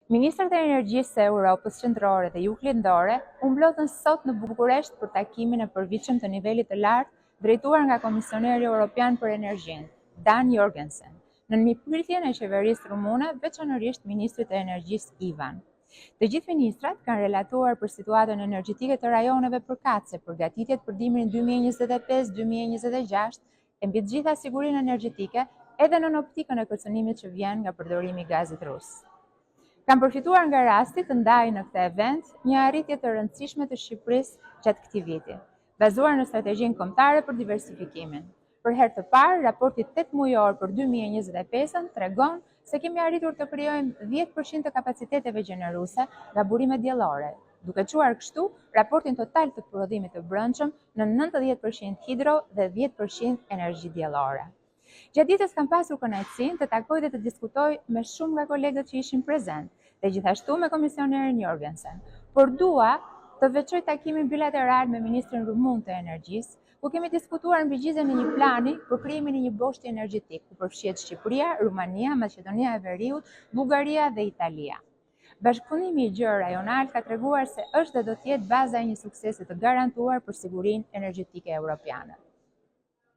Ministrat e Energjisë së Europës Qendrore dhe Juglindore u mblodhen sot në Bukuresht për takimin e përvitshëm të nivelit të lartë drejtuar nga Komisioneri Evropian për Energjinë, Dan Jorgensen, në mirëpritjen e qeverisë rumune, veçanërisht ministrit e Energjisë Ivan. Të gjithë ministrat kanë relatuar për situatën energjetike të rajoneve përkatëse, përgatitjet për dimrin 2025-2026 e mbi të gjitha sigurinë energjetike, edhe në optikën e kërcënimit që vjen nga përdorimi i gazit rus. Kam përfituar nga rasti të ndaj në këtë event një arritje të rëndësishme të Shqipërisë gjatë këtij viti, bazuar në strategjinë kombëtare për diversifikimin. Për herë të parë, raporti 8 mujor për 2025 tregon se kemi arritur të krijojmë 10% të kapaciteteve gjeneruese nga burimet diellore, duke çuar kështu raportin total të prodhimit të brendshëm në 90% hidro dhe 10% energji diellore. Gjatë ditës kam pasur kënaqësinë të takoj dhe të diskutoj me shumë nga kolegët që ishin prezent, dhe gjithashtu me komisionerin Jorgensen, por dua të veçoj takimin bilateral me ministrin rumun të energjisë, ku kemi diskutuar mbikëqyrjen e një plani për krijimin e një boshti energjetik, ku përfshihet Shqipëria, Rumania, Maqedonia e Veriut, Bullgaria dhe Italia. Bashkëpunimi i gjerë rajonal ka treguar se është dhe do të jetë baza e një suksesi të garantuar për sigurinë energjetike europiane.